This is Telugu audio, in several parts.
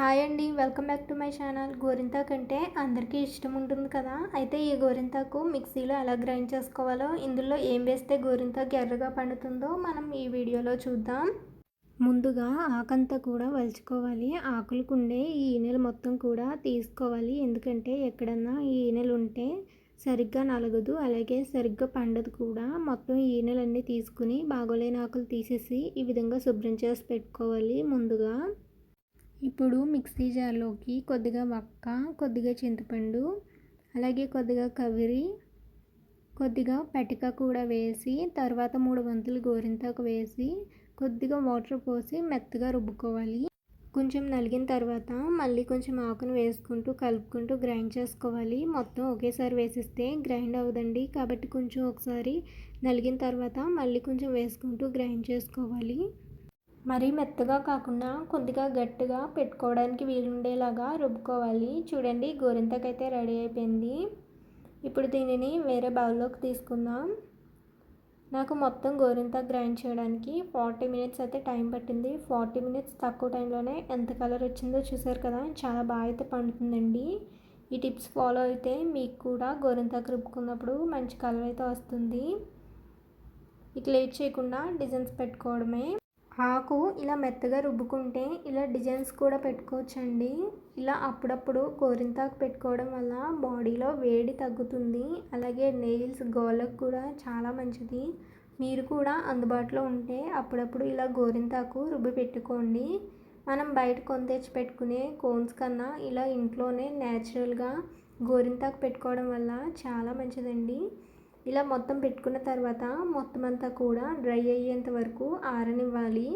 హాయ్ అండి, welcome back to my channel. గోరింటాకు అంటే అందరికీ ఇష్టం ఉంటుంది కదా. అయితే ఈ గోరింటాకు మిక్సీలో ఎలా గ్రైండ్ చేసుకోవాలో, ఇందులో ఏం వేస్తే గోరింటాకు ఎర్రగా పండుతుందో మనం ఈ వీడియోలో చూద్దాం. ముందుగా ఆకంతా కూడా వలుచుకోవాలి. ఆకులకు ఉండే ఈ ఈనెలు మొత్తం కూడా తీసుకోవాలి. ఎందుకంటే ఎక్కడన్నా ఈ ఈనెలు ఉంటే సరిగ్గా నలగదు, అలాగే సరిగ్గా పండదు కూడా. మొత్తం ఈ ఈనెలన్నీ తీసుకుని బాగోలేని ఆకులు తీసేసి ఈ విధంగా శుభ్రం చేసి పెట్టుకోవాలి ముందుగా. ఇప్పుడు మిక్సీ జార్లోకి కొద్దిగా వక్క, కొద్దిగా చింతపండు, అలాగే కొద్దిగా కవిరి, కొద్దిగా పటిక కూడా వేసి, తర్వాత 3 వంతులు గోరింటాకు వేసి కొద్దిగా వాటర్ పోసి మెత్తగా రుబ్బుకోవాలి. కొంచెం నలిగిన తర్వాత మళ్ళీ కొంచెం ఆకును వేసుకుంటూ కలుపుకుంటూ గ్రైండ్ చేసుకోవాలి. మొత్తం ఒకేసారి వేసిస్తే గ్రైండ్ అవ్వదండి, కాబట్టి కొంచెం ఒకసారి నలిగిన తర్వాత మళ్ళీ కొంచెం వేసుకుంటూ గ్రైండ్ చేసుకోవాలి. మరీ మెత్తగా కాకుండా కొద్దిగా గట్టిగా పెట్టుకోవడానికి వీలుండేలాగా రుబ్బుకోవాలి. చూడండి, గోరింటాకు అయితే రెడీ అయిపోయింది. ఇప్పుడు దీనిని వేరే బౌల్లోకి తీసుకుందాం. నాకు మొత్తం గోరింటాకు గ్రైండ్ చేయడానికి 40 మినిట్స్ అయితే టైం పట్టింది. 40 మినిట్స్ తక్కువ టైంలోనే ఎంత కలర్ వచ్చిందో చూసారు కదా. చాలా బాగా అయితే పండుతుందండి. ఈ టిప్స్ ఫాలో అయితే మీకు కూడా గోరింటాకు రుబ్బుకున్నప్పుడు మంచి కలర్ అయితే వస్తుంది. ఇక లేట్ చేయకుండా డిజైన్స్ పెట్టుకోవడమే. ఆకు ఇలా మెత్తగా రుబ్బుకుంటే ఇలా డిజైన్స్ కూడా పెట్టుకోవచ్చండి. ఇలా అప్పుడప్పుడు గోరింటాకు పెట్టుకోవడం వల్ల బాడీలో వేడి తగ్గుతుంది, అలాగే నెయిల్స్ గోళ్ళకు కూడా చాలా మంచిది. మీరు కూడా అందుబాటులో ఉంటే అప్పుడప్పుడు ఇలా గోరింటాకు రుబ్బి పెట్టుకోండి. మనం బయట కొని తెచ్చి పెట్టుకునే కోన్స్ కన్నా ఇలా ఇంట్లోనే న్యాచురల్గా గోరింటాకు పెట్టుకోవడం వల్ల చాలా మంచిదండి. ఇలా మొత్తం పెట్టుకున్న తర్వాత మొత్తం అంతా కూడా డ్రై అయ్యేంత వరకు ఆరనివ్వాలి.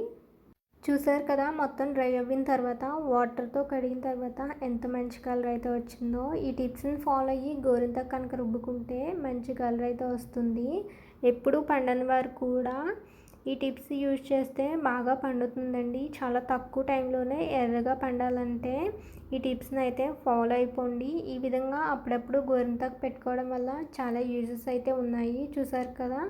చూసారు కదా, మొత్తం డ్రై అయిన తర్వాత వాటర్తో కడిగిన తర్వాత ఎంత మంచి కలర్ అయితే వచ్చిందో. ఈ టిప్స్ని ఫాలో అయ్యి గోరింటాకు కనుక రుబ్బుకుంటే మంచి కలర్ అయితే వస్తుంది. ఎప్పుడు పండని వారు కూడా ఈ టిప్స్ యూజ్ చేస్తే బాగా పండుతుందండి. చాలా తక్కువ టైంలోనే ఎర్రగా పండాలంటే ఈ టిప్స్ని అయితే ఫాలో అయిపోండి. ఈ విధంగా అప్పుడప్పుడు గోరింటాకు పెట్టుకోవడం వల్ల చాలా యూజెస్ అయితే ఉన్నాయి. చూసారు కదా,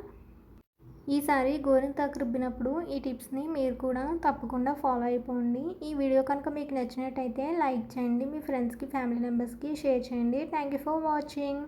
ఈసారి గోరింటాకు రుబ్బినప్పుడు ఈ టిప్స్ని మీరు కూడా తప్పకుండా ఫాలో అయిపోండి. ఈ వీడియో కనుక మీకు నచ్చినట్టయితే లైక్ చేయండి, మీ ఫ్రెండ్స్కి ఫ్యామిలీ మెంబర్స్కి షేర్ చేయండి. Thank you for watching.